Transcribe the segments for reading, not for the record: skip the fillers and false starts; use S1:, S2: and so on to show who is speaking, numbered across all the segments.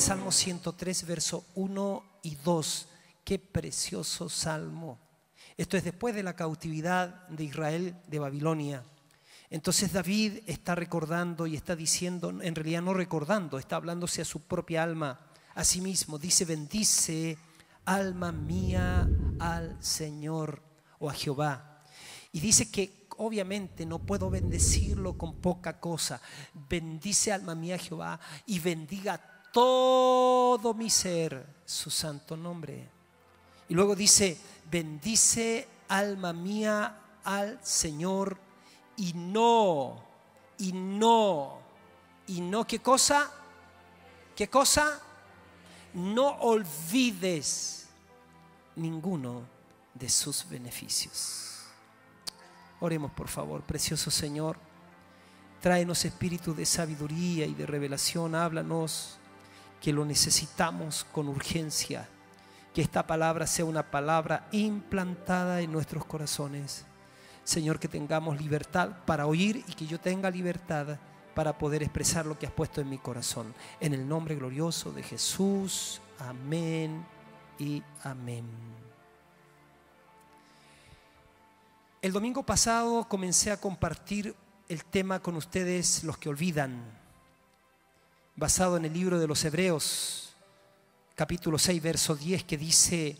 S1: Salmo 103, verso 1 y 2. Qué precioso salmo. Esto es después de la cautividad de Israel de Babilonia. Entonces David está recordando y está diciendo, en realidad no recordando, está hablándose a su propia alma, a sí mismo. Dice: bendice, alma mía, al Señor o a Jehová. Y dice que obviamente no puedo bendecirlo con poca cosa. Bendice, alma mía, a Jehová, y bendiga todo mi ser su santo nombre. Y luego dice: bendice, alma mía, al Señor, y no, ¿qué cosa? ¿Qué cosa? No olvides ninguno de sus beneficios. Oremos, por favor. Precioso Señor, tráenos espíritu de sabiduría y de revelación. Háblanos, que lo necesitamos con urgencia. Que esta palabra sea una palabra implantada en nuestros corazones. Señor, que tengamos libertad para oír y que yo tenga libertad para poder expresar lo que has puesto en mi corazón. En el nombre glorioso de Jesús. Amén y amén. El domingo pasado comencé a compartir el tema con ustedes, los que olvidan, basado en el libro de los Hebreos, capítulo 6, verso 10, que dice: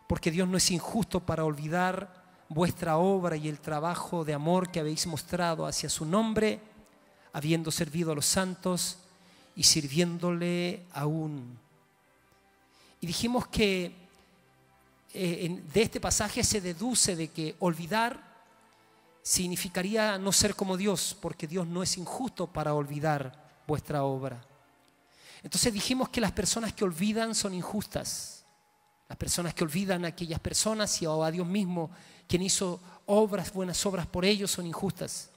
S1: porque Dios no es injusto para olvidar vuestra obra y el trabajo de amor que habéis mostrado hacia su nombre, habiendo servido a los santos y sirviéndole aún. Y dijimos que de este pasaje se deduce de que olvidar significaría no ser como Dios, porque Dios no es injusto para olvidar vuestra obra. Entonces dijimos que las personas que olvidan son injustas. Las personas que olvidan a aquellas personas y a Dios mismo, quien hizo obras, buenas obras por ellos, son injustas.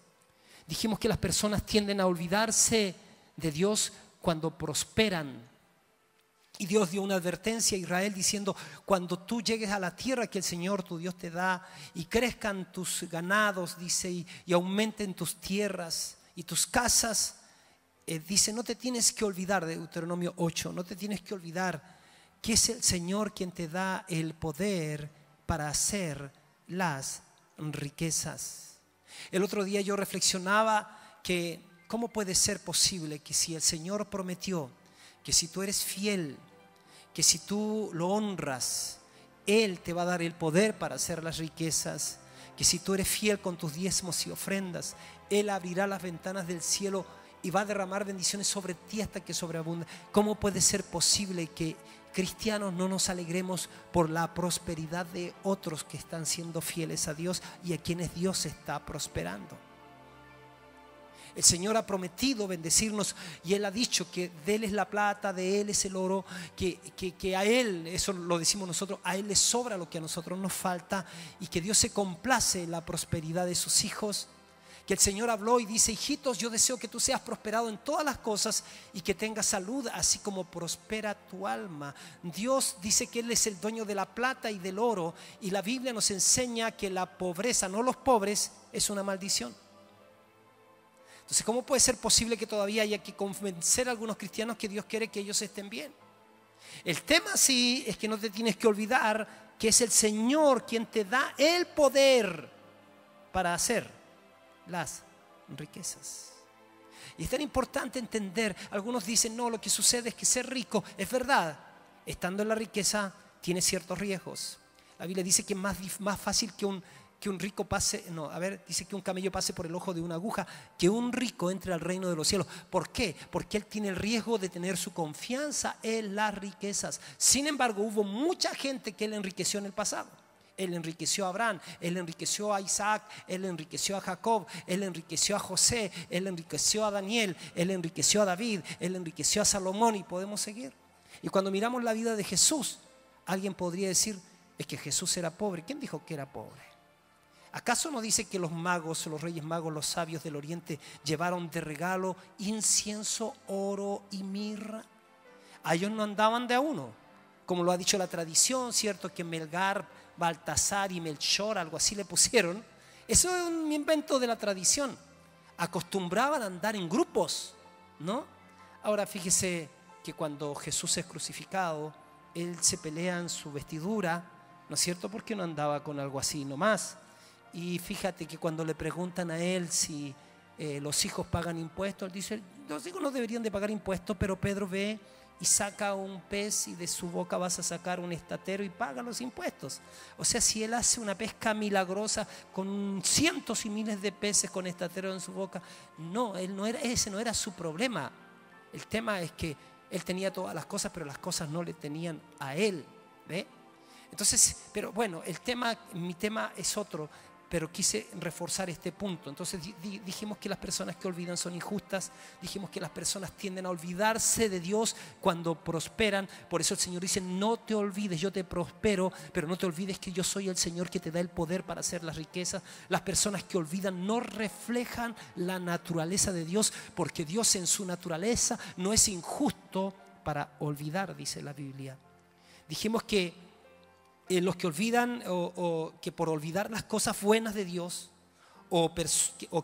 S1: Dijimos que las personas tienden a olvidarse de Dios cuando prosperan. Y Dios dio una advertencia a Israel diciendo: cuando tú llegues a la tierra que el Señor tu Dios te da y crezcan tus ganados, dice, y aumenten tus tierras y tus casas, dice, no te tienes que olvidar, de Deuteronomio 8, no te tienes que olvidar que es el Señor quien te da el poder para hacer las riquezas. El otro día yo reflexionaba que cómo puede ser posible que si el Señor prometió que si tú eres fiel, que si tú lo honras, Él te va a dar el poder para hacer las riquezas, que si tú eres fiel con tus diezmos y ofrendas, Él abrirá las ventanas del cielo y va a derramar bendiciones sobre ti hasta que sobreabunda. ¿Cómo puede ser posible que cristianos no nos alegremos por la prosperidad de otros que están siendo fieles a Dios y a quienes Dios está prosperando? El Señor ha prometido bendecirnos y Él ha dicho que de Él es la plata, de Él es el oro, que a Él, eso lo decimos nosotros, a Él le sobra lo que a nosotros nos falta, y que Dios se complace en la prosperidad de sus hijos. Que el Señor habló y dice: hijitos, yo deseo que tú seas prosperado en todas las cosas y que tengas salud, así como prospera tu alma. Dios dice que Él es el dueño de la plata y del oro, y la Biblia nos enseña que la pobreza, no los pobres, es una maldición. Entonces, ¿cómo puede ser posible que todavía haya que convencer a algunos cristianos que Dios quiere que ellos estén bien? El tema sí es que no te tienes que olvidar que es el Señor quien te da el poder para hacer las riquezas. Y es tan importante entender. Algunos dicen: no, lo que sucede es que ser rico, es verdad, estando en la riqueza tiene ciertos riesgos. La Biblia dice que es más fácil que un rico pase, dice que un camello pase por el ojo de una aguja, que un rico entre al reino de los cielos. ¿Por qué? Porque él tiene el riesgo de tener su confianza en las riquezas. Sin embargo, hubo mucha gente que él enriqueció en el pasado. Él enriqueció a Abraham, Él enriqueció a Isaac, Él enriqueció a Jacob, Él enriqueció a José, Él enriqueció a Daniel, Él enriqueció a David, Él enriqueció a Salomón, y podemos seguir. Y cuando miramos la vida de Jesús, alguien podría decir: es que Jesús era pobre. ¿Quién dijo que era pobre? ¿Acaso no dice que los magos, los reyes magos, los sabios del oriente llevaron de regalo incienso, oro y mirra? A ellos no andaban de a uno, como lo ha dicho la tradición, ¿cierto? Que Melgar, Baltasar y Melchor, algo así le pusieron. Eso es un invento de la tradición. Acostumbraban a andar en grupos, ¿no? Ahora fíjese, que cuando Jesús es crucificado, Él se pelea en su vestidura, ¿no es cierto? Porque no andaba con algo así nomás. Y fíjate que cuando le preguntan a Él si los hijos pagan impuestos, Él dice, los hijos no deberían de pagar impuestos, pero Pedro ve y saca un pez y de su boca vas a sacar un estatero y paga los impuestos. O sea, si Él hace una pesca milagrosa con cientos y miles de peces con estatero en su boca, no, ese no era su problema. El tema es que Él tenía todas las cosas, pero las cosas no le tenían a Él, ¿ve? Entonces, pero bueno, mi tema es otro, pero quise reforzar este punto. Entonces dijimos que las personas que olvidan son injustas, dijimos que las personas tienden a olvidarse de Dios cuando prosperan. Por eso el Señor dice, no te olvides, yo te prospero, pero no te olvides que yo soy el Señor que te da el poder para hacer las riquezas. Las personas que olvidan no reflejan la naturaleza de Dios, porque Dios en su naturaleza no es injusto para olvidar, dice la Biblia. Dijimos que los que olvidan o que por olvidar las cosas buenas de Dios o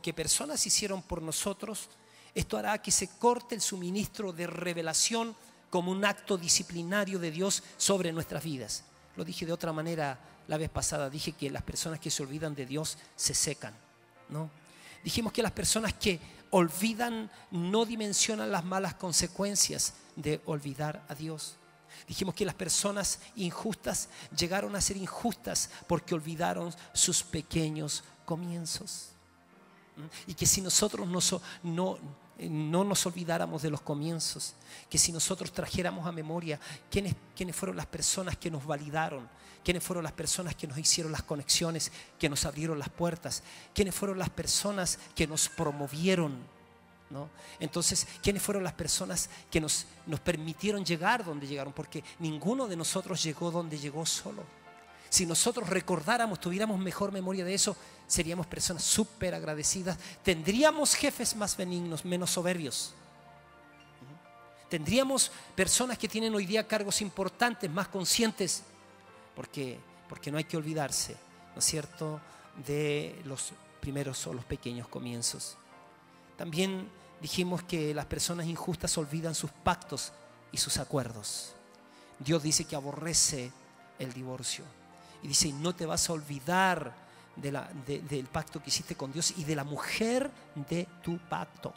S1: que personas hicieron por nosotros, esto hará que se corte el suministro de revelación como un acto disciplinario de Dios sobre nuestras vidas. Lo dije de otra manera la vez pasada, dije que las personas que se olvidan de Dios se secan, ¿no? Dijimos que las personas que olvidan no dimensionan las malas consecuencias de olvidar a Dios. Dijimos que las personas injustas llegaron a ser injustas porque olvidaron sus pequeños comienzos. Y que si nosotros no nos olvidáramos de los comienzos, que si nosotros trajéramos a memoria quiénes fueron las personas que nos validaron, quiénes fueron las personas que nos hicieron las conexiones, que nos abrieron las puertas, quiénes fueron las personas que nos promovieron, ¿no? Entonces, ¿quiénes fueron las personas que nos permitieron llegar donde llegaron? Porque ninguno de nosotros llegó donde llegó solo. Si nosotros recordáramos, tuviéramos mejor memoria de eso, seríamos personas súper agradecidas. Tendríamos jefes más benignos, menos soberbios. Tendríamos personas que tienen hoy día cargos importantes, más conscientes, porque no hay que olvidarse, ¿no es cierto?, de los primeros o los pequeños comienzos. También dijimos que las personas injustas olvidan sus pactos y sus acuerdos. Dios dice que aborrece el divorcio. Y dice, no te vas a olvidar del pacto que hiciste con Dios y de la mujer de tu pacto.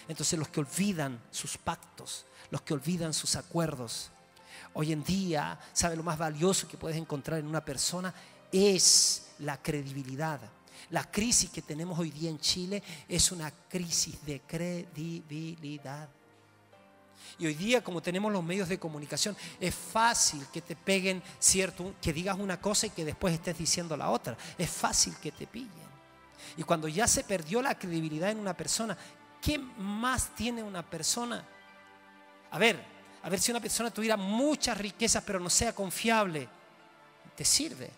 S1: Entonces los que olvidan sus pactos, los que olvidan sus acuerdos, hoy en día, ¿sabe lo más valioso que puedes encontrar en una persona? Es la credibilidad. La crisis que tenemos hoy día en Chile es una crisis de credibilidad. Y hoy día, como tenemos los medios de comunicación, es fácil que te peguen, ¿cierto?, que digas una cosa y que después estés diciendo la otra. Es fácil que te pillen. Y cuando ya se perdió la credibilidad en una persona, ¿qué más tiene una persona? A ver si una persona tuviera muchas riquezas pero no sea confiable, ¿te sirve?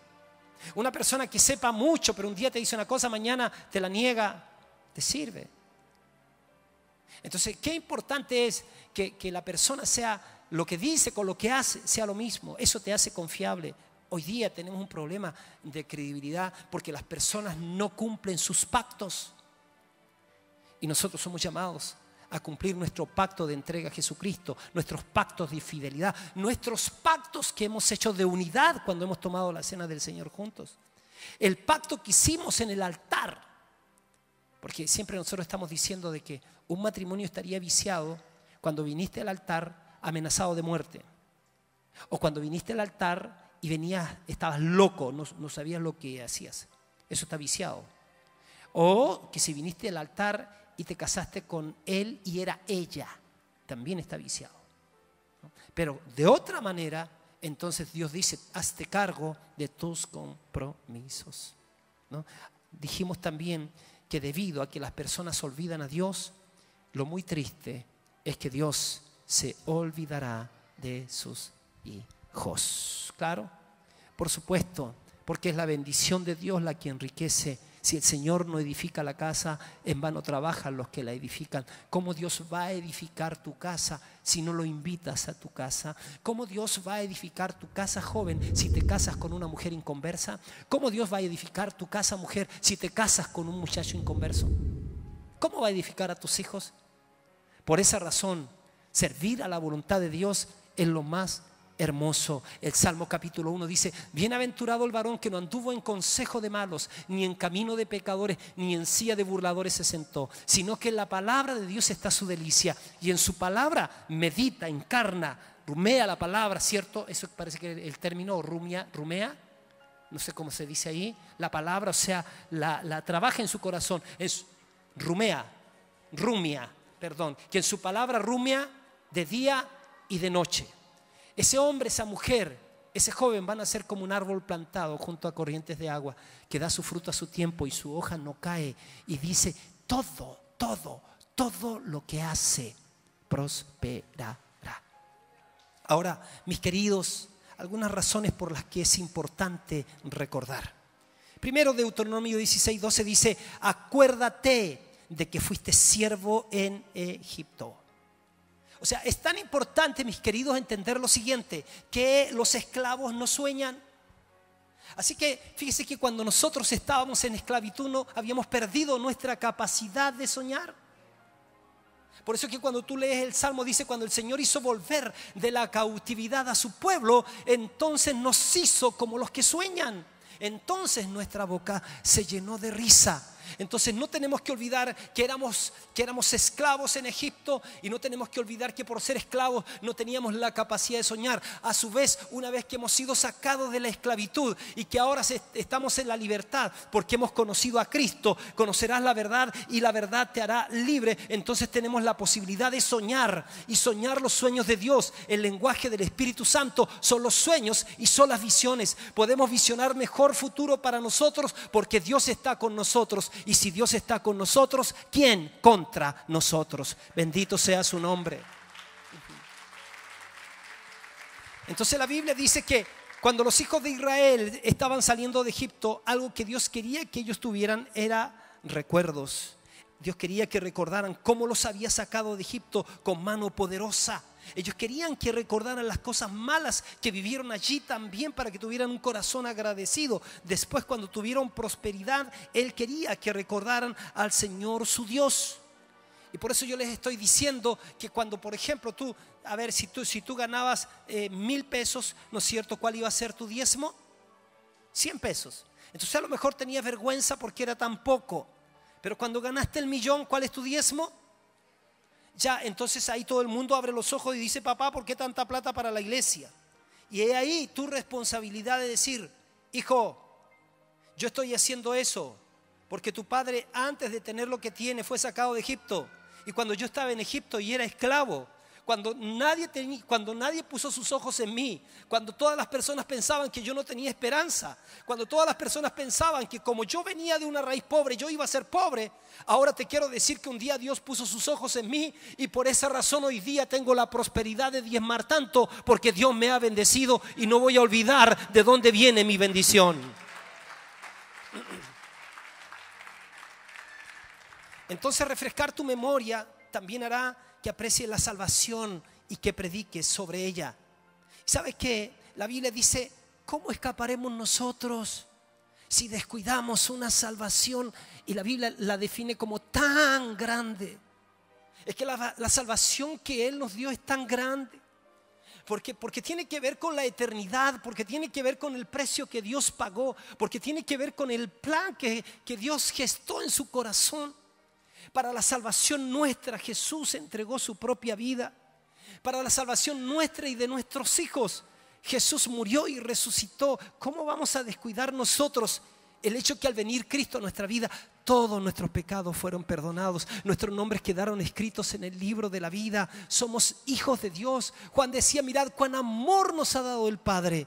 S1: Una persona que sepa mucho pero un día te dice una cosa, mañana te la niega, ¿te sirve? Entonces, qué importante es que la persona sea lo que dice con lo que hace, sea lo mismo. Eso te hace confiable. Hoy día tenemos un problema de credibilidad porque las personas no cumplen sus pactos. Y nosotros somos llamados a cumplir nuestro pacto de entrega a Jesucristo, nuestros pactos de fidelidad, nuestros pactos que hemos hecho de unidad cuando hemos tomado la cena del Señor juntos. El pacto que hicimos en el altar. Porque siempre nosotros estamos diciendo de que un matrimonio estaría viciado cuando viniste al altar amenazado de muerte. O cuando viniste al altar y estabas loco, no sabías lo que hacías. Eso está viciado. O que si viniste al altar y te casaste con él y era ella, también está viciado, ¿no? Pero de otra manera, entonces Dios dice, hazte cargo de tus compromisos, ¿no? Dijimos también que debido a que las personas olvidan a Dios, lo muy triste es que Dios se olvidará de sus hijos. ¿Claro? Por supuesto, porque es la bendición de Dios la que enriquece. Si el Señor no edifica la casa, en vano trabajan los que la edifican. ¿Cómo Dios va a edificar tu casa si no lo invitas a tu casa? ¿Cómo Dios va a edificar tu casa, joven, si te casas con una mujer inconversa? ¿Cómo Dios va a edificar tu casa, mujer, si te casas con un muchacho inconverso? ¿Cómo va a edificar a tus hijos? Por esa razón, Servir a la voluntad de Dios es lo más hermoso. El Salmo capítulo 1 dice: bienaventurado el varón que no anduvo en consejo de malos, ni en camino de pecadores, ni en silla de burladores se sentó, sino que en la palabra de Dios está su delicia, y en su palabra medita, encarna, rumea la palabra, ¿cierto? Eso parece que el término rumea, no sé cómo se dice ahí, la palabra, o sea, la trabaja en su corazón, es rumia, que en su palabra rumia de día y de noche. Ese hombre, esa mujer, ese joven van a ser como un árbol plantado junto a corrientes de agua, que da su fruto a su tiempo y su hoja no cae. Y dice: todo lo que hace prosperará. Ahora, mis queridos, algunas razones por las que es importante recordar. Primero, Deuteronomio 16:12 dice: acuérdate de que fuiste siervo en Egipto. O sea, es tan importante, mis queridos, entender lo siguiente, que los esclavos no sueñan. Así que fíjese que cuando nosotros estábamos en esclavitud no habíamos perdido nuestra capacidad de soñar. Por eso que cuando tú lees el Salmo dice: cuando el Señor hizo volver de la cautividad a su pueblo, entonces nos hizo como los que sueñan. Entonces nuestra boca se llenó de risa. Entonces no tenemos que olvidar que éramos esclavos en Egipto, y no tenemos que olvidar que por ser esclavos no teníamos la capacidad de soñar. A su vez, una vez que hemos sido sacados de la esclavitud y que ahora estamos en la libertad porque hemos conocido a Cristo, conocerás la verdad y la verdad te hará libre. Entonces tenemos la posibilidad de soñar, y soñar los sueños de Dios. El lenguaje del Espíritu Santo son los sueños y son las visiones. Podemos visionar mejor futuro para nosotros porque Dios está con nosotros. Y si Dios está con nosotros, ¿quién contra nosotros? Bendito sea su nombre. Entonces la Biblia dice que cuando los hijos de Israel estaban saliendo de Egipto, algo que Dios quería que ellos tuvieran era recuerdos. Dios quería que recordaran cómo los había sacado de Egipto con mano poderosa. Ellos querían que recordaran las cosas malas que vivieron allí también, para que tuvieran un corazón agradecido. Después, cuando tuvieron prosperidad, Él quería que recordaran al Señor su Dios. Y por eso yo les estoy diciendo que cuando, por ejemplo, si tú ganabas 1,000 pesos, ¿no es cierto? ¿Cuál iba a ser tu diezmo? 100 pesos. Entonces a lo mejor tenías vergüenza porque era tan poco. Pero cuando ganaste el 1,000,000, ¿cuál es tu diezmo? Ya, entonces ahí todo el mundo abre los ojos y dice: papá, ¿por qué tanta plata para la iglesia? Y es ahí tu responsabilidad de decir: hijo, yo estoy haciendo eso porque tu padre, antes de tener lo que tiene, fue sacado de Egipto. Y cuando yo estaba en Egipto y era esclavo, cuando nadie puso sus ojos en mí, cuando todas las personas pensaban que yo no tenía esperanza, cuando todas las personas pensaban que como yo venía de una raíz pobre, yo iba a ser pobre, ahora te quiero decir que un día Dios puso sus ojos en mí, y por esa razón hoy día tengo la prosperidad de diezmar tanto, porque Dios me ha bendecido y no voy a olvidar de dónde viene mi bendición. Entonces, refrescar tu memoria también hará que aprecies la salvación y que prediques sobre ella. ¿Sabe qué? La Biblia dice: ¿cómo escaparemos nosotros si descuidamos una salvación? Y la Biblia la define como tan grande. Es que la salvación que Él nos dio es tan grande. Porque tiene que ver con la eternidad, porque tiene que ver con el precio que Dios pagó, porque tiene que ver con el plan que Dios gestó en su corazón. Para la salvación nuestra, Jesús entregó su propia vida. Para la salvación nuestra y de nuestros hijos, Jesús murió y resucitó. ¿Cómo vamos a descuidar nosotros el hecho que al venir Cristo a nuestra vida, todos nuestros pecados fueron perdonados, nuestros nombres quedaron escritos en el libro de la vida, somos hijos de Dios? Juan decía: mirad cuán amor nos ha dado el Padre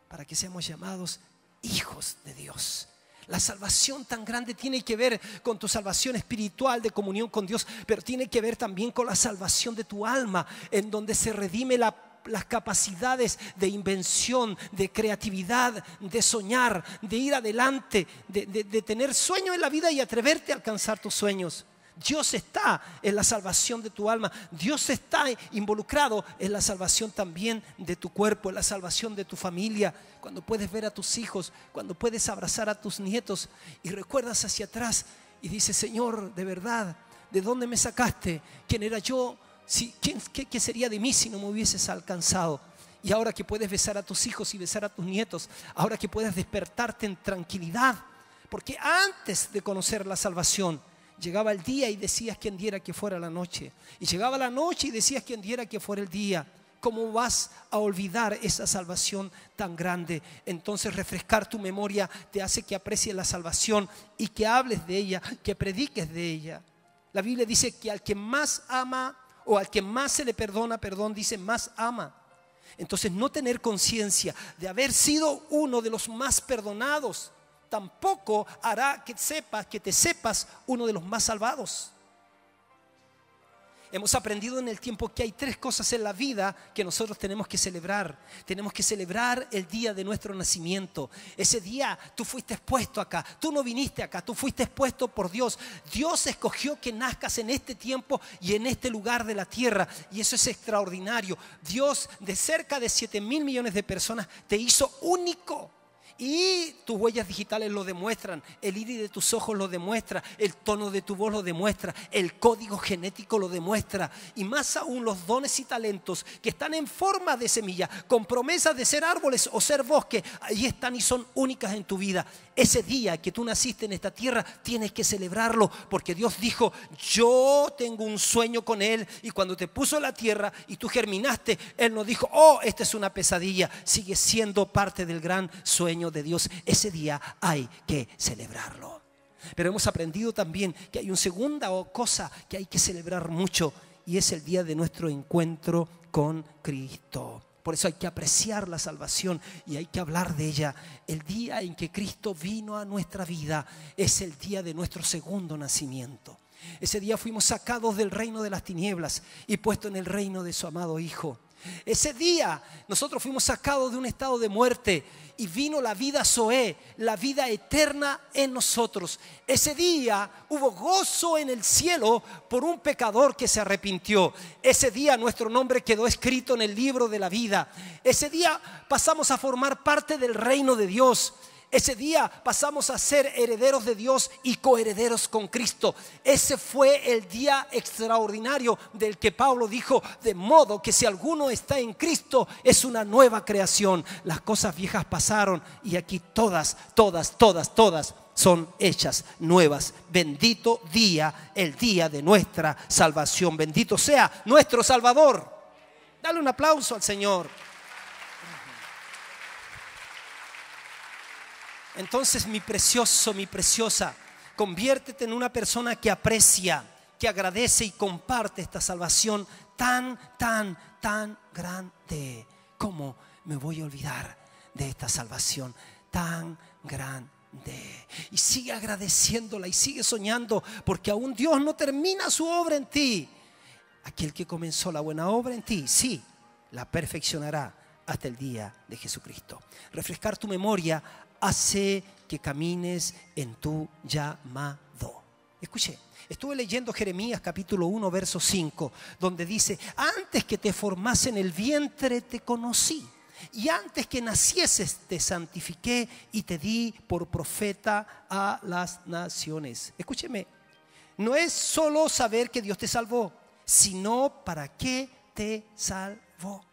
S1: para que seamos llamados hijos de Dios. La salvación tan grande tiene que ver con tu salvación espiritual de comunión con Dios, pero tiene que ver también con la salvación de tu alma, en donde se redime las capacidades de invención, de creatividad, de soñar, de ir adelante, de tener sueños en la vida y atreverte a alcanzar tus sueños. Dios está en la salvación de tu alma. Dios está involucrado en la salvación también de tu cuerpo, en la salvación de tu familia. Cuando puedes ver a tus hijos, cuando puedes abrazar a tus nietos y recuerdas hacia atrás y dices: Señor, de verdad, ¿de dónde me sacaste? ¿Quién era yo ¿Qué sería de mí si no me hubieses alcanzado? Y ahora que puedes besar a tus hijos y besar a tus nietos, ahora que puedes despertarte en tranquilidad, porque antes de conocer la salvación, llegaba el día y decías quién diera que fuera la noche, y llegaba la noche y decías quién diera que fuera el día. ¿Cómo vas a olvidar esa salvación tan grande? Entonces refrescar tu memoria te hace que aprecies la salvación y que hables de ella, que prediques de ella. La Biblia dice que al que más ama o al que más se le perdona, dice más ama. Entonces no tener conciencia de haber sido uno de los más perdonados tampoco hará que te sepas uno de los más salvados. Hemos aprendido en el tiempo que hay 3 cosas en la vida que nosotros tenemos que celebrar. Tenemos que celebrar el día de nuestro nacimiento. Ese día tú fuiste expuesto acá, tú no viniste acá, tú fuiste expuesto por Dios. Dios escogió que nazcas en este tiempo y en este lugar de la tierra, y eso es extraordinario. Dios, de cerca de 7.000 millones de personas, te hizo único. Y tus huellas digitales lo demuestran, el iris de tus ojos lo demuestra, el tono de tu voz lo demuestra, el código genético lo demuestra, y más aún los dones y talentos que están en forma de semilla, con promesas de ser árboles o ser bosque, ahí están y son únicas en tu vida. Ese día que tú naciste en esta tierra tienes que celebrarlo, porque Dios dijo: yo tengo un sueño con él, y cuando te puso en la tierra y tú germinaste, él no dijo: oh, esta es una pesadilla. Sigue siendo parte del gran sueño de Dios. Ese día hay que celebrarlo. Pero hemos aprendido también que hay una segunda cosa que hay que celebrar mucho, y es el día de nuestro encuentro con Cristo. Por eso hay que apreciar la salvación y hay que hablar de ella. El día en que Cristo vino a nuestra vida es el día de nuestro segundo nacimiento. Ese día fuimos sacados del reino de las tinieblas y puestos en el reino de su amado Hijo. Ese día nosotros fuimos sacados de un estado de muerte y vino la vida Zoé, la vida eterna en nosotros. Ese día hubo gozo en el cielo por un pecador que se arrepintió. Ese día nuestro nombre quedó escrito en el libro de la vida. Ese día pasamos a formar parte del reino de Dios. Ese día pasamos a ser herederos de Dios y coherederos con Cristo. Ese fue el día extraordinario del que Pablo dijo: de modo que si alguno está en Cristo, es una nueva creación. Las cosas viejas pasaron y aquí todas son hechas nuevas. Bendito día, el día de nuestra salvación. Bendito sea nuestro Salvador. Dale un aplauso al Señor. Entonces, mi precioso, mi preciosa, conviértete en una persona que aprecia, que agradece y comparte esta salvación tan grande. ¿Cómo me voy a olvidar de esta salvación tan grande? Y sigue agradeciéndola y sigue soñando, porque aún Dios no termina su obra en ti. Aquel que comenzó la buena obra en ti, sí, la perfeccionará hasta el día de Jesucristo. Refrescar tu memoria hace que camines en tu llamado. Escuche, estuve leyendo Jeremías capítulo 1 verso 5, donde dice: antes que te formase en el vientre te conocí, y antes que nacieses te santifiqué y te di por profeta a las naciones. Escúcheme, no es solo saber que Dios te salvó, sino para qué te salvó.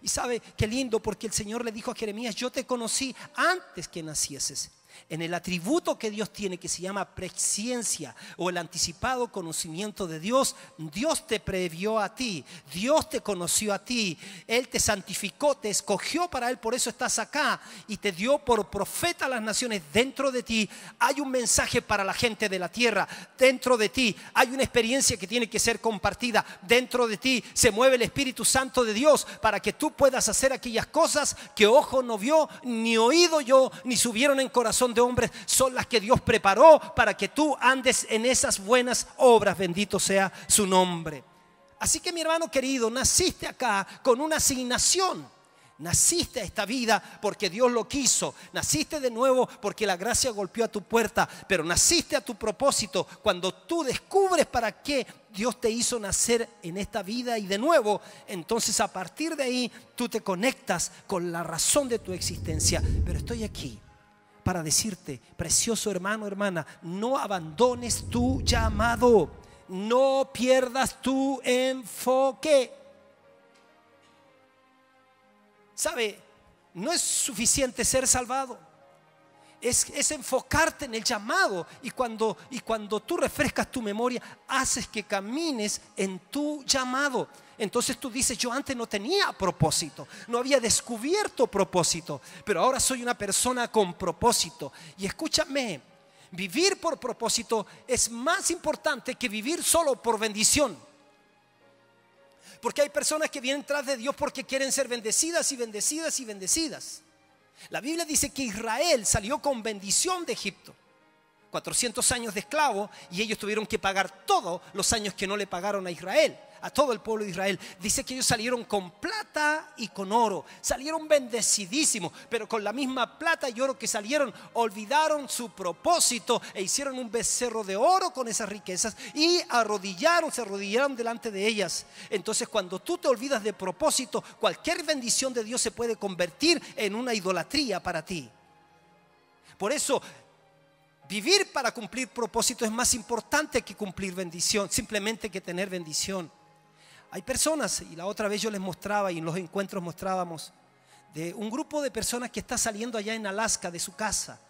S1: Y sabe qué lindo, porque el Señor le dijo a Jeremías: yo te conocí antes que nacieses. En el atributo que Dios tiene, que se llama presciencia o el anticipado conocimiento de Dios, Dios te previó a ti, Dios te conoció a ti, Él te santificó, te escogió para Él, por eso estás acá, y te dio por profeta a las naciones. Dentro de ti hay un mensaje para la gente de la tierra, dentro de ti hay una experiencia que tiene que ser compartida, dentro de ti se mueve el Espíritu Santo de Dios para que tú puedas hacer aquellas cosas que ojo no vio, ni oído yo, ni subieron en corazón de hombres, son las que Dios preparó para que tú andes en esas buenas obras. Bendito sea su nombre. Así que, mi hermano querido, naciste acá con una asignación. Naciste a esta vida porque Dios lo quiso. Naciste de nuevo porque la gracia golpeó a tu puerta. Pero naciste a tu propósito. Cuando tú descubres para qué Dios te hizo nacer en esta vida y de nuevo, entonces a partir de ahí tú te conectas con la razón de tu existencia. Pero estoy aquí para decirte, precioso hermano, hermana, no abandones tu llamado. no pierdas tu enfoque. ¿Sabe? No es suficiente ser salvado. Es enfocarte en el llamado. Y cuando tú refrescas tu memoria, haces que camines en tu llamado. Entonces tú dices, yo antes no tenía propósito, no había descubierto propósito, pero ahora soy una persona con propósito. Y escúchame, vivir por propósito es más importante que vivir solo por bendición. Porque hay personas que vienen tras de Dios porque quieren ser bendecidas y bendecidas y bendecidas. La Biblia dice que Israel salió con bendición de Egipto. 400 años de esclavo, y ellos tuvieron que pagar todos los años que no le pagaron a Israel, a todo el pueblo de Israel. Dice que ellos salieron con plata y con oro, salieron bendecidísimos, pero con la misma plata y oro que salieron, olvidaron su propósito e hicieron un becerro de oro con esas riquezas y se arrodillaron delante de ellas. Entonces, cuando tú te olvidas de propósito, cualquier bendición de Dios se puede convertir en una idolatría para ti. Por eso, vivir para cumplir propósito es más importante que cumplir bendición, simplemente que tener bendición. Hay personas, y la otra vez yo les mostraba y en los encuentros mostrábamos, de un grupo de personas que está saliendo allá en Alaska de su casa.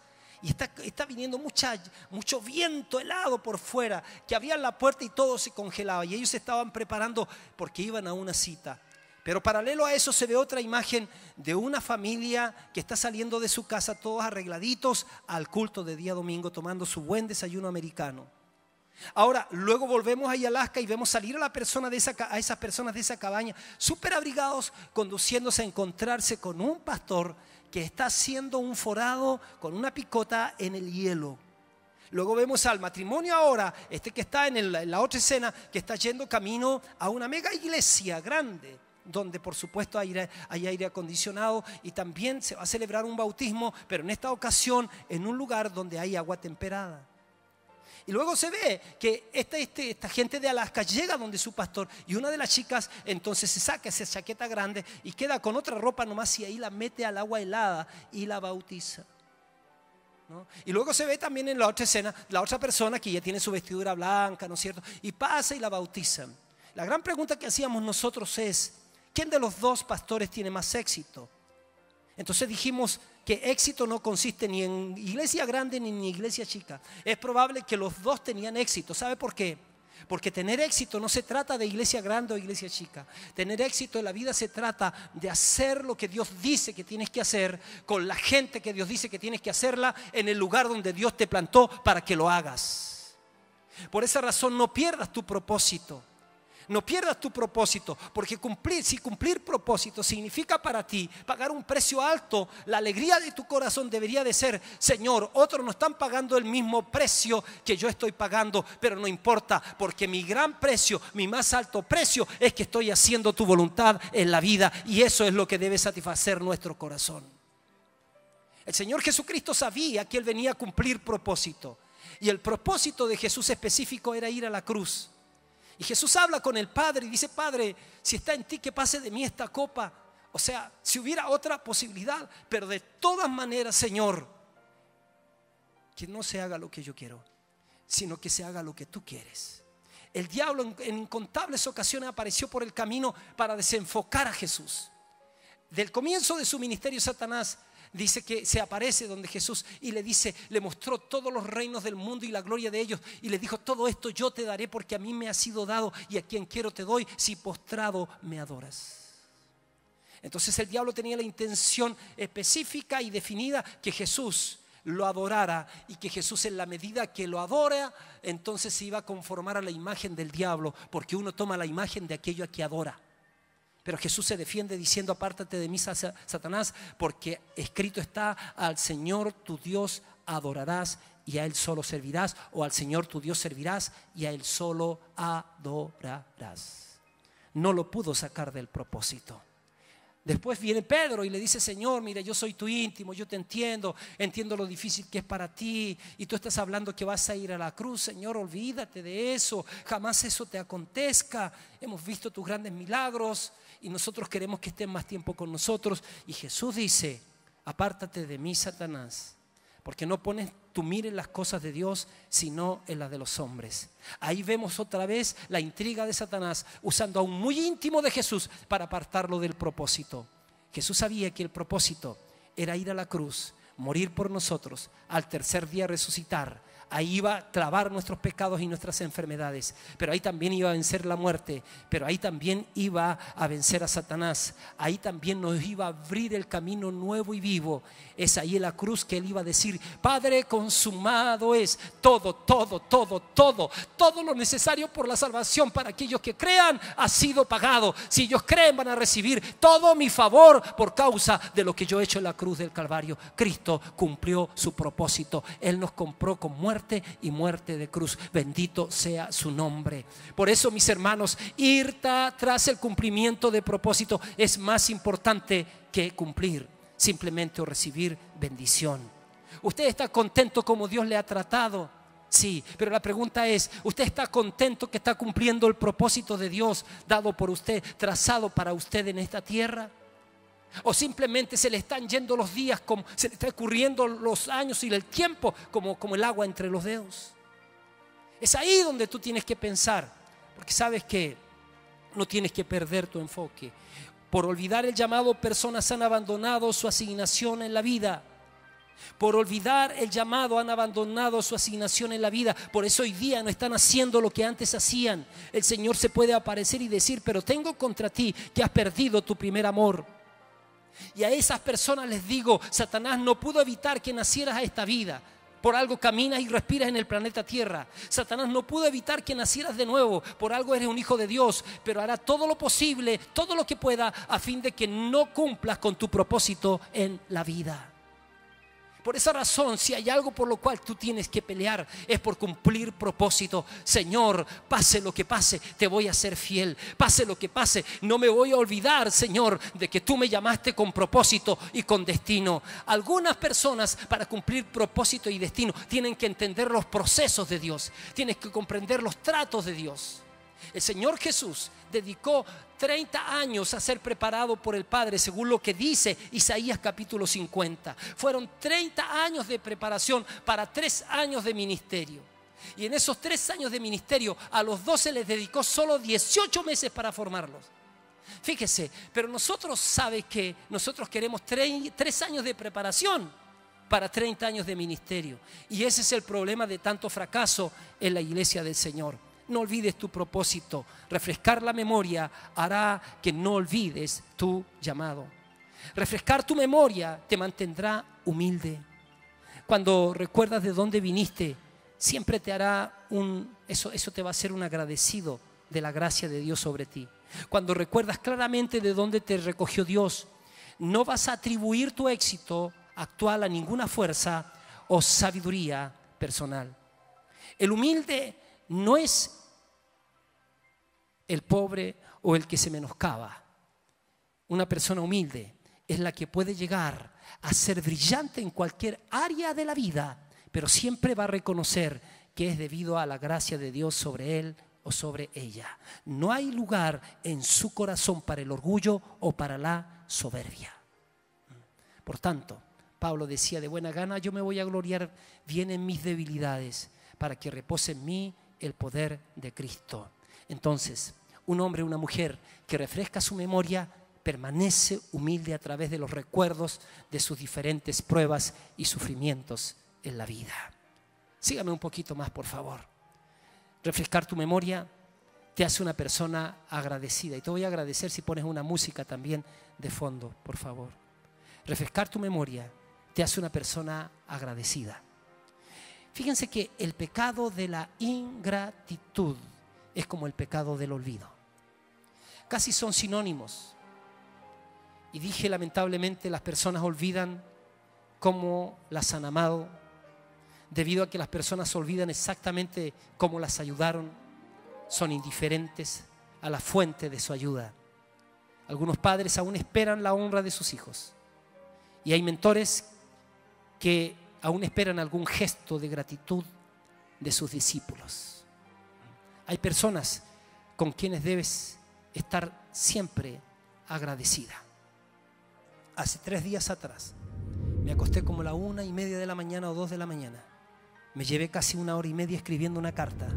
S1: Y está viniendo mucho viento helado por fuera, que abrían la puerta y todo se congelaba. Y ellos se estaban preparando porque iban a una cita. Pero paralelo a eso se ve otra imagen de una familia que está saliendo de su casa todos arregladitos al culto de día domingo, tomando su buen desayuno americano. Ahora, luego volvemos ahí a Alaska y vemos salir a esas personas de esa cabaña súper abrigados, conduciéndose a encontrarse con un pastor que está haciendo un forado con una picota en el hielo. Luego vemos al matrimonio ahora, que está en la otra escena, que está yendo camino a una mega iglesia grande, donde por supuesto hay aire acondicionado, y también se va a celebrar un bautismo, pero en esta ocasión en un lugar donde hay agua temperada. Y luego se ve que esta gente de Alaska llega donde su pastor, y una de las chicas entonces se saca esa chaqueta grande y queda con otra ropa nomás, y ahí la mete al agua helada y la bautiza, ¿no? Y luego se ve también en la otra escena la otra persona que ya tiene su vestidura blanca, ¿no es cierto? Y pasa y la bautiza. La gran pregunta que hacíamos nosotros es, ¿quién de los dos pastores tiene más éxito? Entonces dijimos que éxito no consiste ni en iglesia grande ni en iglesia chica. Es probable que los dos tenían éxito. ¿Sabe por qué? Porque tener éxito no se trata de iglesia grande o iglesia chica. Tener éxito en la vida se trata de hacer lo que Dios dice que tienes que hacer, con la gente que Dios dice que tienes que hacerla, en el lugar donde Dios te plantó para que lo hagas. Por esa razón no pierdas tu propósito. No pierdas tu propósito, porque si cumplir propósito significa para ti pagar un precio alto, la alegría de tu corazón debería de ser, Señor, otros no están pagando el mismo precio que yo estoy pagando, pero no importa, porque mi gran precio, mi más alto precio es que estoy haciendo tu voluntad en la vida, y eso es lo que debe satisfacer nuestro corazón. El Señor Jesucristo sabía que Él venía a cumplir propósito, y el propósito de Jesús específico era ir a la cruz. Y Jesús habla con el Padre y dice, Padre, si está en ti, que pase de mí esta copa. O sea, si hubiera otra posibilidad, pero de todas maneras, Señor, que no se haga lo que yo quiero, sino que se haga lo que tú quieres. El diablo en incontables ocasiones apareció por el camino para desenfocar a Jesús. Del comienzo de su ministerio, Satanás dice que se aparece donde Jesús y le dice, le mostró todos los reinos del mundo y la gloria de ellos, y le dijo, todo esto yo te daré porque a mí me ha sido dado, y a quien quiero te doy si postrado me adoras. Entonces el diablo tenía la intención específica y definida que Jesús lo adorara, y que Jesús, en la medida que lo adora, entonces se iba a conformar a la imagen del diablo, porque uno toma la imagen de aquello a que adora. Pero Jesús se defiende diciendo, apártate de mí, Satanás, porque escrito está, al Señor tu Dios adorarás y a Él solo servirás, o al Señor tu Dios servirás y a Él solo adorarás. No lo pudo sacar del propósito. Después viene Pedro y le dice, Señor, mira, yo soy tu íntimo, yo te entiendo lo difícil que es para ti, y tú estás hablando que vas a ir a la cruz. Señor, olvídate de eso, jamás eso te acontezca. Hemos visto tus grandes milagros y nosotros queremos que estés más tiempo con nosotros. Y Jesús dice, apártate de mí, Satanás, porque no pones tú mires las cosas de Dios, sino en las de los hombres. Ahí vemos otra vez la intriga de Satanás, usando a un muy íntimo de Jesús para apartarlo del propósito. Jesús sabía que el propósito era ir a la cruz, morir por nosotros, al tercer día resucitar. Ahí iba a clavar nuestros pecados y nuestras enfermedades, pero ahí también iba a vencer la muerte, pero ahí también iba a vencer a Satanás. Ahí también nos iba a abrir el camino nuevo y vivo. Es ahí en la cruz que Él iba a decir: Padre, consumado es. Todo lo necesario por la salvación para aquellos que crean ha sido pagado. Si ellos creen, van a recibir todo mi favor por causa de lo que yo he hecho en la cruz del Calvario. Cristo cumplió su propósito. Él nos compró con muerte y muerte de cruz. Bendito sea su nombre. Por eso, mis hermanos, ir tras el cumplimiento de propósito es más importante que cumplir simplemente o recibir bendición. ¿Usted está contento como Dios le ha tratado? Sí, pero la pregunta es: ¿usted está contento que está cumpliendo el propósito de Dios dado por usted, trazado para usted en esta tierra? ¿O simplemente se le están yendo los días, como se le está escurriendo los años y el tiempo como el agua entre los dedos? Es ahí donde tú tienes que pensar, porque sabes que no tienes que perder tu enfoque. Por olvidar el llamado, personas han abandonado su asignación en la vida. Por olvidar el llamado han abandonado su asignación en la vida. Por eso hoy día no están haciendo lo que antes hacían. El Señor se puede aparecer y decir: pero tengo contra ti que has perdido tu primer amor. Y a esas personas les digo: Satanás no pudo evitar que nacieras a esta vida. Por algo caminas y respiras en el planeta Tierra. Satanás no pudo evitar que nacieras de nuevo. Por algo eres un hijo de Dios. Pero hará todo lo posible, todo lo que pueda, a fin de que no cumplas con tu propósito en la vida. Por esa razón, si hay algo por lo cual tú tienes que pelear, es por cumplir propósito. Señor, pase lo que pase, te voy a ser fiel. Pase lo que pase, no me voy a olvidar, Señor, de que tú me llamaste con propósito y con destino. Algunas personas, para cumplir propósito y destino, tienen que entender los procesos de Dios. Tienes que comprender los tratos de Dios. El Señor Jesús dedicó 30 años a ser preparado por el Padre, según lo que dice Isaías capítulo 50. Fueron 30 años de preparación para 3 años de ministerio. Y en esos 3 años de ministerio, a los 12 les dedicó solo 18 meses para formarlos. Fíjese, pero sabe que nosotros queremos 3 años de preparación para 30 años de ministerio. Y ese es el problema de tanto fracaso en la iglesia del Señor. No olvides tu propósito. Refrescar la memoria hará que no olvides tu llamado. Refrescar tu memoria te mantendrá humilde. Cuando recuerdas de dónde viniste, siempre te hará eso te va a hacer un agradecido de la gracia de Dios sobre ti. Cuando recuerdas claramente de dónde te recogió Dios, no vas a atribuir tu éxito actual a ninguna fuerza o sabiduría personal. El humilde no es el pobre o el que se menoscaba. Una persona humilde es la que puede llegar a ser brillante en cualquier área de la vida, pero siempre va a reconocer que es debido a la gracia de Dios sobre él o sobre ella. No hay lugar en su corazón para el orgullo o para la soberbia. Por tanto, Pablo decía: de buena gana yo me voy a gloriar bien en mis debilidades, para que repose en mí el poder de Cristo. Entonces, un hombre o una mujer que refresca su memoria permanece humilde a través de los recuerdos de sus diferentes pruebas y sufrimientos en la vida. Sígame un poquito más, por favor. Refrescar tu memoria te hace una persona agradecida. Y te voy a agradecer si pones una música también de fondo, por favor. Refrescar tu memoria te hace una persona agradecida. Fíjense que el pecado de la ingratitud es como el pecado del olvido. Casi son sinónimos. Y dije, lamentablemente, las personas olvidan cómo las han amado, debido a que las personas olvidan exactamente cómo las ayudaron. Son indiferentes a la fuente de su ayuda. Algunos padres aún esperan la honra de sus hijos. Y hay mentores que aún esperan algún gesto de gratitud de sus discípulos. Hay personas con quienes debes estar siempre agradecida. Hace 3 días atrás me acosté como a la 1:30 de la mañana o 2 de la mañana Me llevé casi 1 hora y media escribiendo una carta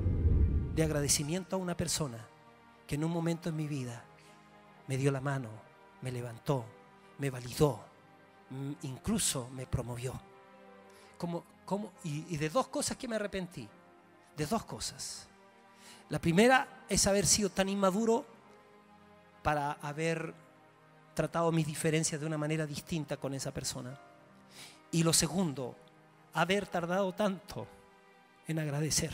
S1: de agradecimiento a una persona que en un momento en mi vida me dio la mano, me levantó, me validó, incluso me promovió. Y de 2 cosas que me arrepentí, de 2 cosas. La primera es haber sido tan inmaduro para haber tratado mis diferencias de una manera distinta con esa persona. Y lo segundo, haber tardado tanto en agradecer.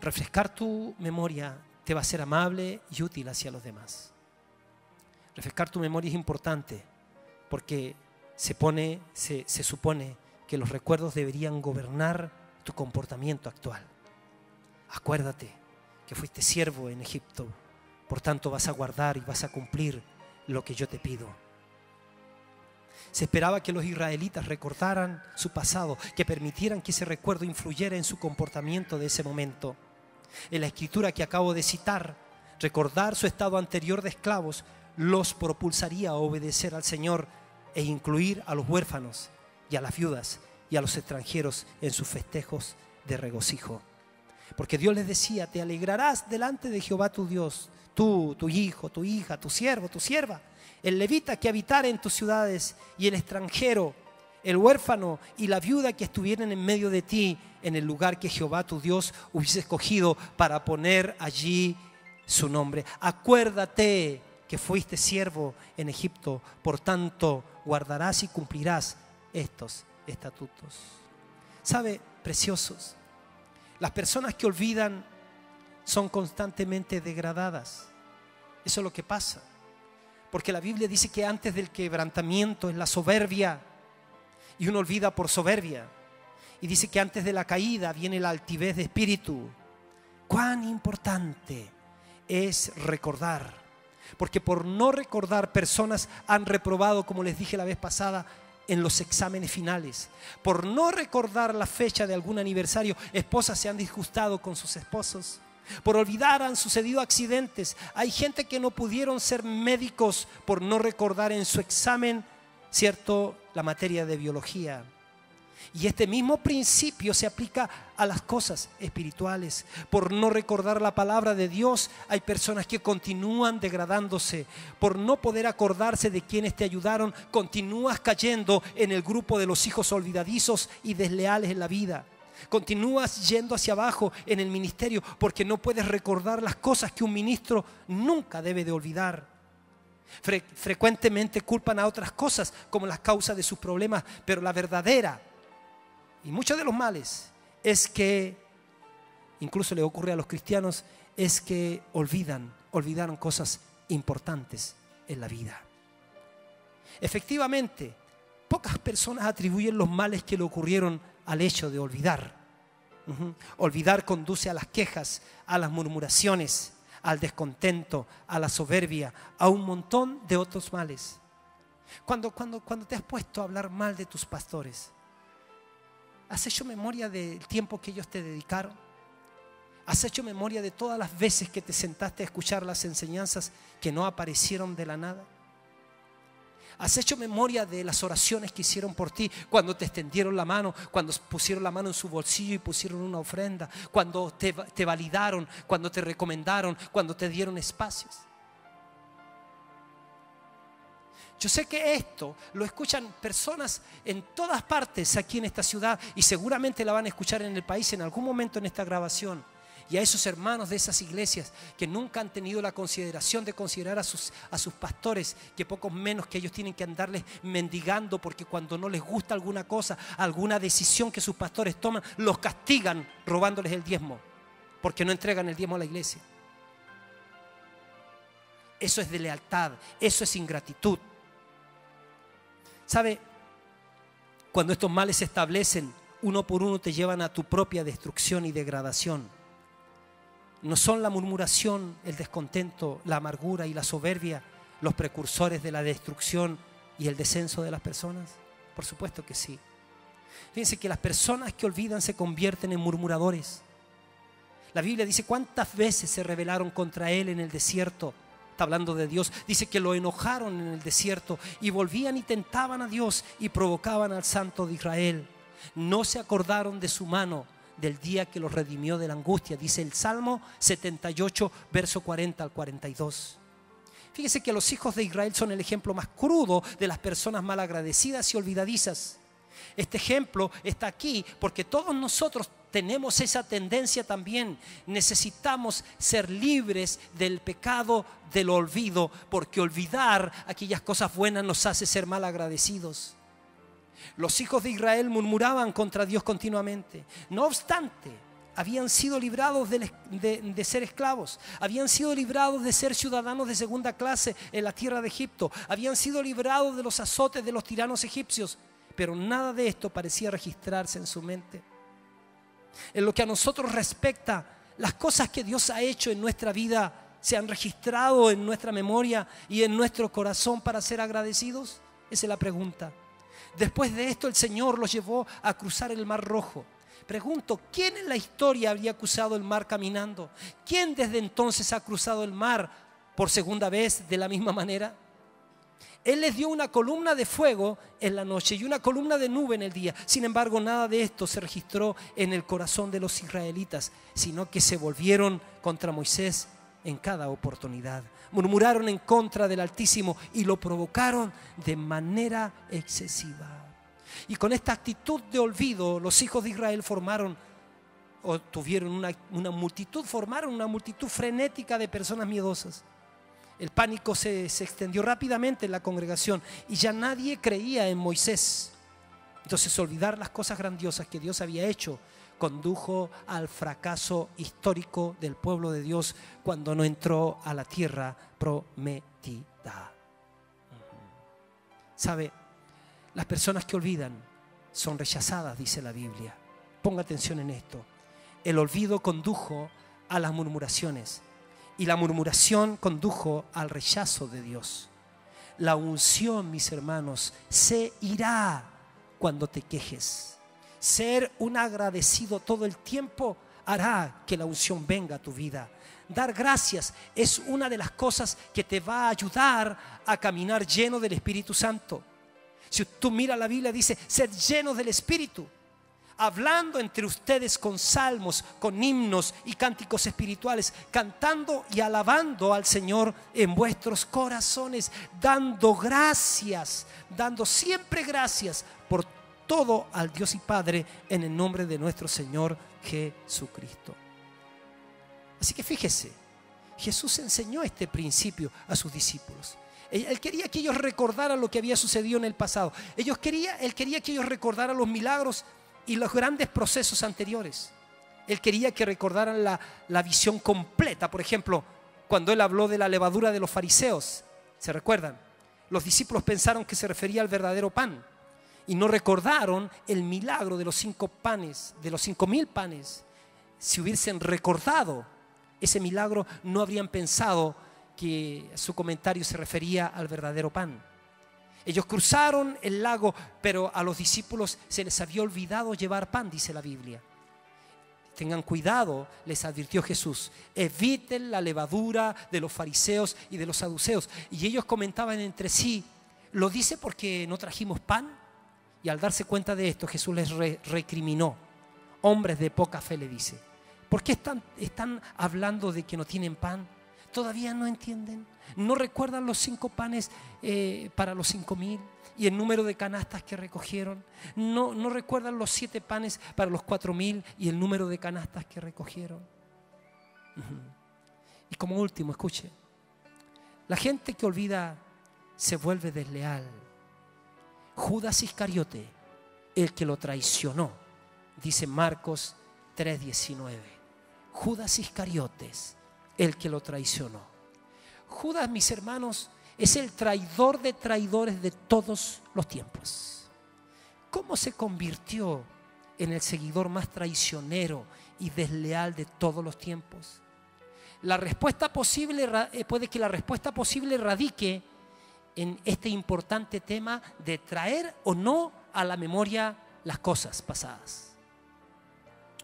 S1: Refrescar tu memoria te va a ser amable y útil hacia los demás. Refrescar tu memoria es importante porque se supone que los recuerdos deberían gobernar tu comportamiento actual. Acuérdate que fuiste siervo en Egipto, por tanto vas a guardar y vas a cumplir lo que yo te pido. Se esperaba que los israelitas recordaran su pasado, que permitieran que ese recuerdo influyera en su comportamiento de ese momento. En la escritura que acabo de citar, recordar su estado anterior de esclavos los propulsaría a obedecer al Señor e incluir a los huérfanos y a las viudas y a los extranjeros en sus festejos de regocijo. Porque Dios les decía: te alegrarás delante de Jehová tu Dios, tú, tu hijo, tu hija, tu siervo, tu sierva, el levita que habitara en tus ciudades y el extranjero, el huérfano y la viuda que estuvieran en medio de ti, en el lugar que Jehová tu Dios hubiese escogido para poner allí su nombre. Acuérdate que fuiste siervo en Egipto, por tanto guardarás y cumplirás estos estatutos. ¿Sabe, preciosos? Las personas que olvidan son constantemente degradadas. Eso es lo que pasa. Porque la Biblia dice que antes del quebrantamiento es la soberbia, y uno olvida por soberbia. Y dice que antes de la caída viene la altivez de espíritu. Cuán importante es recordar. Porque por no recordar, personas han reprobado, como les dije la vez pasada, en los exámenes finales. Por no recordar la fecha de algún aniversario, esposas se han disgustado con sus esposos. Por olvidar han sucedido accidentes. Hay gente que no pudieron ser médicos por no recordar en su examen, ¿cierto?, la materia de biología. Y este mismo principio se aplica a las cosas espirituales. Por no recordar la palabra de Dios, hay personas que continúan degradándose. Por no poder acordarse de quienes te ayudaron, continúas cayendo en el grupo de los hijos olvidadizos y desleales en la vida. Continúas yendo hacia abajo en el ministerio porque no puedes recordar las cosas que un ministro nunca debe de olvidar. Frecuentemente culpan a otras cosas como las causas de sus problemas, pero la verdadera y muchos de los males es que, incluso le ocurre a los cristianos, es que olvidaron cosas importantes en la vida. Efectivamente, pocas personas atribuyen los males que le ocurrieron al hecho de olvidar. Olvidar conduce a las quejas, a las murmuraciones, al descontento, a la soberbia, a un montón de otros males. Cuando te has puesto a hablar mal de tus pastores, ¿has hecho memoria del tiempo que ellos te dedicaron? ¿Has hecho memoria de todas las veces que te sentaste a escuchar las enseñanzas que no aparecieron de la nada? ¿Has hecho memoria de las oraciones que hicieron por ti cuando te extendieron la mano, cuando pusieron la mano en su bolsillo y pusieron una ofrenda, cuando te validaron, cuando te recomendaron, cuando te dieron espacios? Yo sé que esto lo escuchan personas en todas partes aquí en esta ciudad y seguramente la van a escuchar en el país en algún momento en esta grabación. Y a esos hermanos de esas iglesias que nunca han tenido la consideración de considerar a sus pastores, que pocos menos que ellos tienen que andarles mendigando porque cuando no les gusta alguna cosa, alguna decisión que sus pastores toman, los castigan robándoles el diezmo porque no entregan el diezmo a la iglesia. Eso es de lealtad, eso es ingratitud. ¿Sabe? Cuando estos males se establecen, uno por uno te llevan a tu propia destrucción y degradación. ¿No son la murmuración, el descontento, la amargura y la soberbia los precursores de la destrucción y el descenso de las personas? Por supuesto que sí. Fíjense que las personas que olvidan se convierten en murmuradores. La Biblia dice cuántas veces se rebelaron contra él en el desierto está hablando de Dios, dice que lo enojaron en el desierto y volvían y tentaban a Dios y provocaban al Santo de Israel. No se acordaron de su mano del día que los redimió de la angustia, dice el Salmo 78, verso 40 al 42. Fíjese que los hijos de Israel son el ejemplo más crudo de las personas malagradecidas y olvidadizas. Este ejemplo está aquí porque todos nosotros tenemos esa tendencia también. Necesitamos ser libres del pecado del olvido, porque olvidar aquellas cosas buenas nos hace ser malagradecidos. Los hijos de Israel murmuraban contra Dios continuamente. No obstante, habían sido librados de ser esclavos, habían sido librados de ser ciudadanos de segunda clase en la tierra de Egipto, habían sido librados de los azotes de los tiranos egipcios, pero nada de esto parecía registrarse en su mente. En lo que a nosotros respecta, las cosas que Dios ha hecho en nuestra vida se han registrado en nuestra memoria y en nuestro corazón para ser agradecidos. Esa es la pregunta. Después de esto, el Señor los llevó a cruzar el Mar Rojo. Pregunto, ¿quién en la historia habría cruzado el mar caminando? ¿Quién desde entonces ha cruzado el mar por segunda vez de la misma manera? Él les dio una columna de fuego en la noche y una columna de nube en el día. Sin embargo, nada de esto se registró en el corazón de los israelitas, sino que se volvieron contra Moisés en cada oportunidad. Murmuraron en contra del Altísimo y lo provocaron de manera excesiva. Y con esta actitud de olvido, los hijos de Israel formaron una multitud frenética de personas miedosas. El pánico se extendió rápidamente en la congregación y ya nadie creía en Moisés. Entonces, olvidar las cosas grandiosas que Dios había hecho condujo al fracaso histórico del pueblo de Dios cuando no entró a la tierra prometida. ¿Sabe? Las personas que olvidan son rechazadas, dice la Biblia. Ponga atención en esto. El olvido condujo a las murmuraciones y la murmuración condujo al rechazo de Dios. La unción, mis hermanos, se irá cuando te quejes. Ser un agradecido todo el tiempo hará que la unción venga a tu vida. Dar gracias es una de las cosas que te va a ayudar a caminar lleno del Espíritu Santo. Si tú miras la Biblia, dice, sed llenos del Espíritu, hablando entre ustedes con salmos, con himnos y cánticos espirituales, cantando y alabando al Señor en vuestros corazones, dando gracias, dando siempre gracias por todo al Dios y Padre en el nombre de nuestro Señor Jesucristo. Así que fíjese, Jesús enseñó este principio a sus discípulos. Él quería que ellos recordaran lo que había sucedido en el pasado. Él quería que ellos recordaran los milagros y los grandes procesos anteriores. Él quería que recordaran la visión completa. Por ejemplo, cuando él habló de la levadura de los fariseos, ¿se recuerdan? Los discípulos pensaron que se refería al verdadero pan y no recordaron el milagro de los 5 panes, de los 5,000 panes. Si hubiesen recordado ese milagro, no habrían pensado que su comentario se refería al verdadero pan. Ellos cruzaron el lago, pero a los discípulos se les había olvidado llevar pan, dice la Biblia. Tengan cuidado, les advirtió Jesús, eviten la levadura de los fariseos y de los saduceos. Y ellos comentaban entre sí, ¿lo dice porque no trajimos pan? Y al darse cuenta de esto, Jesús les recriminó. Hombres de poca fe, le dice, ¿por qué están hablando de que no tienen pan? ¿Todavía no entienden? ¿No recuerdan los 5 panes para los 5,000 y el número de canastas que recogieron? ¿No recuerdan los 7 panes para los 4,000 y el número de canastas que recogieron? Y como último, escuche, la gente que olvida se vuelve desleal. Judas Iscariote, el que lo traicionó, dice Marcos 3:19. Judas Iscariotes, el que lo traicionó. Judas, mis hermanos, es el traidor de traidores de todos los tiempos. ¿Cómo se convirtió en el seguidor más traicionero y desleal de todos los tiempos? Puede que la respuesta posible radique en este importante tema de traer o no a la memoria las cosas pasadas.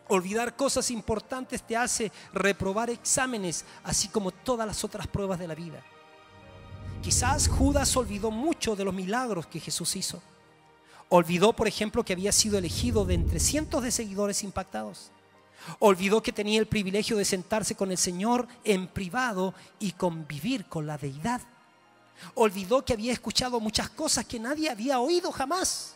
S1: Olvidar cosas importantes te hace reprobar exámenes, así como todas las otras pruebas de la vida. Quizás Judas olvidó mucho de los milagros que Jesús hizo. Olvidó, por ejemplo, que había sido elegido de entre cientos de seguidores impactados. Olvidó que tenía el privilegio de sentarse con el Señor en privado y convivir con la deidad. Olvidó que había escuchado muchas cosas que nadie había oído jamás.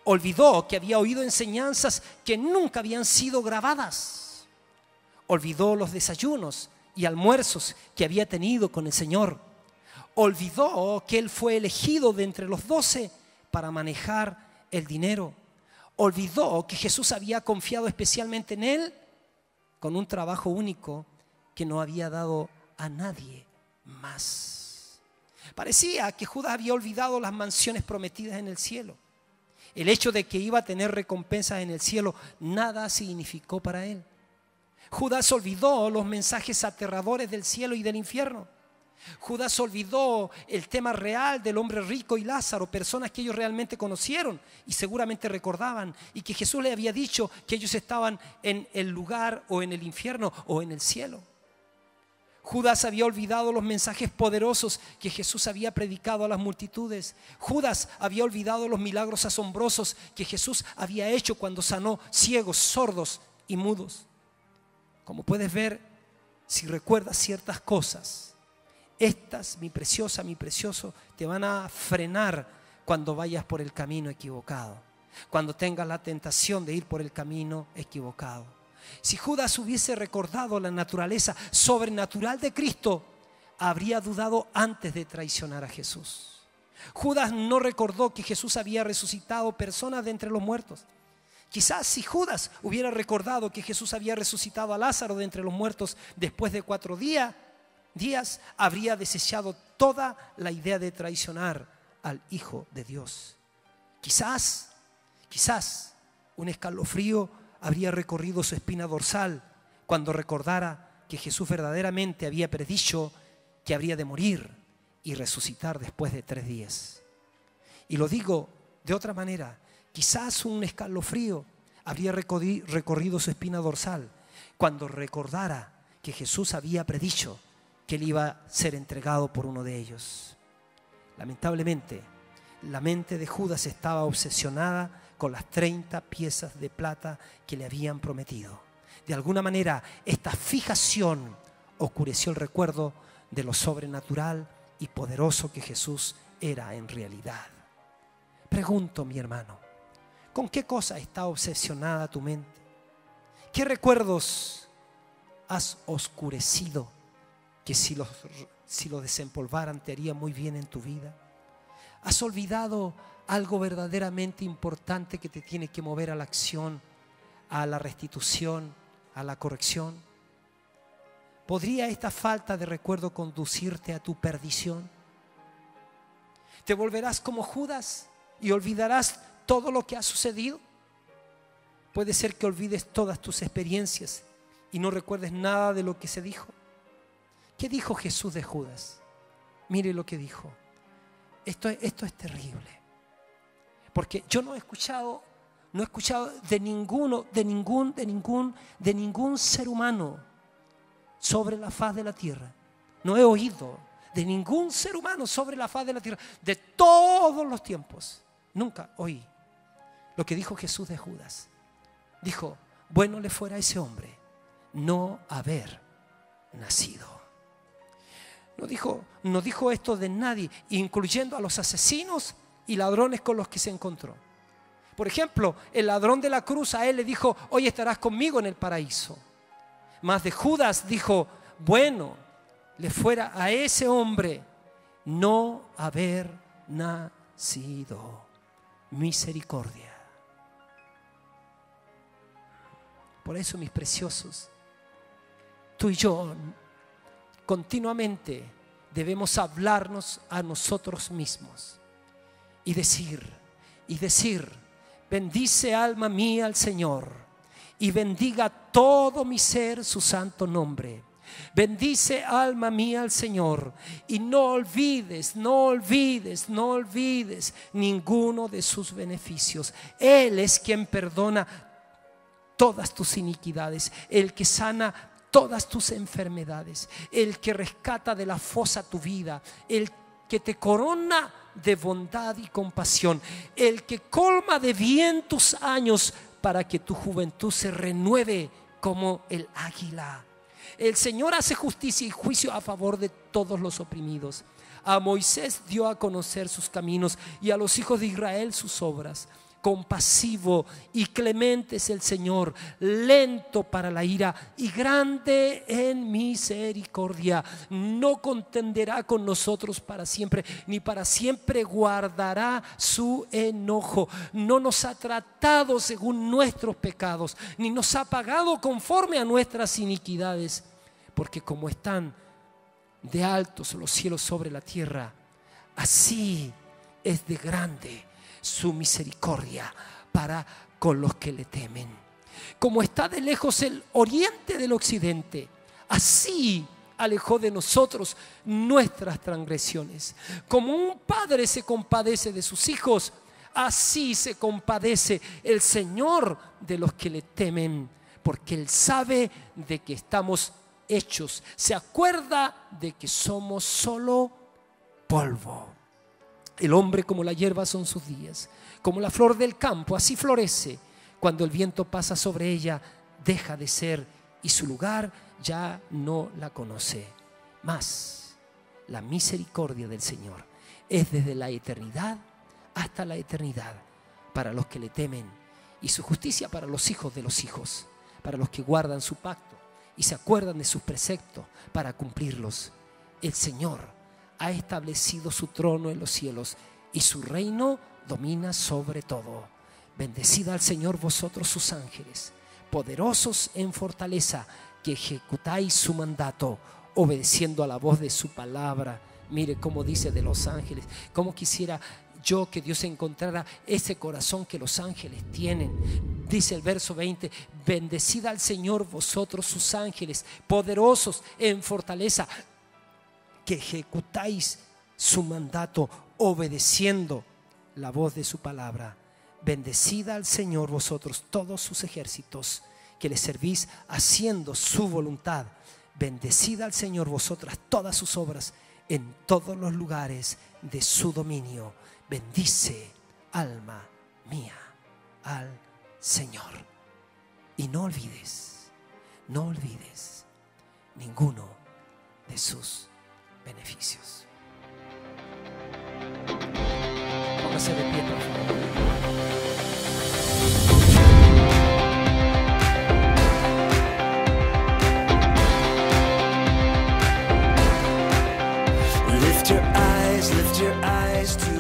S1: Olvidó que había oído enseñanzas que nunca habían sido grabadas. Olvidó los desayunos y almuerzos que había tenido con el Señor. Olvidó que Él fue elegido de entre los 12 para manejar el dinero. Olvidó que Jesús había confiado especialmente en Él con un trabajo único que no había dado a nadie más. Parecía que Judas había olvidado las mansiones prometidas en el cielo. El hecho de que iba a tener recompensas en el cielo nada significó para él. Judas olvidó los mensajes aterradores del cielo y del infierno. Judas olvidó el tema real del hombre rico y Lázaro, personas que ellos realmente conocieron y seguramente recordaban, y que Jesús les había dicho que ellos estaban en el lugar o en el infierno o en el cielo. Judas había olvidado los mensajes poderosos que Jesús había predicado a las multitudes. Judas había olvidado los milagros asombrosos que Jesús había hecho cuando sanó ciegos, sordos y mudos. Como puedes ver, si recuerdas ciertas cosas, estas, mi preciosa, mi precioso, te van a frenar cuando vayas por el camino equivocado, cuando tengas la tentación de ir por el camino equivocado. Si Judas hubiese recordado la naturaleza sobrenatural de Cristo, habría dudado antes de traicionar a Jesús. Judas no recordó que Jesús había resucitado personas de entre los muertos. Quizás si Judas hubiera recordado que Jesús había resucitado a Lázaro de entre los muertos después de 4 días, habría desechado toda la idea de traicionar al Hijo de Dios. Quizás un escalofrío habría recorrido su espina dorsal cuando recordara que Jesús verdaderamente había predicho que habría de morir y resucitar después de 3 días. Y lo digo de otra manera, quizás un escalofrío habría recorrido su espina dorsal cuando recordara que Jesús había predicho que él iba a ser entregado por uno de ellos. Lamentablemente, la mente de Judas estaba obsesionada con las 30 piezas de plata que le habían prometido. De alguna manera, esta fijación oscureció el recuerdo de lo sobrenatural y poderoso que Jesús era en realidad. Pregunto, mi hermano, ¿con qué cosa está obsesionada tu mente? ¿Qué recuerdos has oscurecido que si los desempolvaran te haría muy bien en tu vida? ¿Has olvidado algo verdaderamente importante que te tiene que mover a la acción, a la restitución, a la corrección? ¿Podría esta falta de recuerdo conducirte a tu perdición? ¿Te volverás como Judas y olvidarás todo lo que ha sucedido? Puede ser que olvides todas tus experiencias y no recuerdes nada de lo que se dijo. ¿Qué dijo Jesús de Judas? Mire lo que dijo. Esto es terrible. Porque yo no he escuchado de ningún ser humano sobre la faz de la tierra. No he oído de ningún ser humano sobre la faz de la tierra de todos los tiempos. Nunca oí lo que dijo Jesús de Judas. Dijo, bueno le fuera a ese hombre no haber nacido. No dijo esto de nadie, incluyendo a los asesinos y ladrones con los que se encontró. Por ejemplo, el ladrón de la cruz a él le dijo, hoy estarás conmigo en el paraíso. Mas de Judas dijo, bueno le fuera a ese hombre no haber nacido. Misericordia. Por eso, mis preciosos, tú y yo continuamente debemos hablarnos a nosotros mismos y decir, bendice alma mía al Señor y bendiga todo mi ser su santo nombre. Bendice alma mía al Señor y no olvides ninguno de sus beneficios. Él es quien perdona todas tus iniquidades, el que sana todas tus enfermedades, el que rescata de la fosa tu vida, el que te corona de bondad y compasión, el que colma de bien tus años para que tu juventud se renueve como el águila. El Señor hace justicia y juicio a favor de todos los oprimidos. A Moisés dio a conocer sus caminos y a los hijos de Israel sus obras. Compasivo y clemente es el Señor, lento para la ira y grande en misericordia. No contenderá con nosotros para siempre, ni para siempre guardará su enojo. No nos ha tratado según nuestros pecados, ni nos ha pagado conforme a nuestras iniquidades. Porque como están de altos los cielos sobre la tierra, así es de grande su misericordia para con los que le temen. Como está de lejos el oriente del occidente, así alejó de nosotros nuestras transgresiones. Como un padre se compadece de sus hijos, así se compadece el Señor de los que le temen, porque Él sabe de que estamos hechos, se acuerda de que somos solo polvo. El hombre como la hierba son sus días, como la flor del campo, así florece. Cuando el viento pasa sobre ella, deja de ser y su lugar ya no la conoce. Mas la misericordia del Señor es desde la eternidad hasta la eternidad para los que le temen, y su justicia para los hijos de los hijos, para los que guardan su pacto y se acuerdan de sus preceptos para cumplirlos. El Señor ha establecido su trono en los cielos y su reino domina sobre todo. Bendecid al Señor vosotros sus ángeles, poderosos en fortaleza, que ejecutáis su mandato, obedeciendo a la voz de su palabra. Mire cómo dice de los ángeles. Cómo quisiera yo que Dios encontrara ese corazón que los ángeles tienen. Dice el verso 20: bendecid al Señor vosotros sus ángeles, poderosos en fortaleza, que ejecutáis su mandato, obedeciendo la voz de su palabra. Bendecid al Señor vosotros todos sus ejércitos, que le servís haciendo su voluntad. Bendecid al Señor vosotras todas sus obras en todos los lugares de su dominio. Bendice, alma mía, al Señor. Y no olvides ninguno de sus beneficios. Póngase de pie, por favor. Lift your eyes to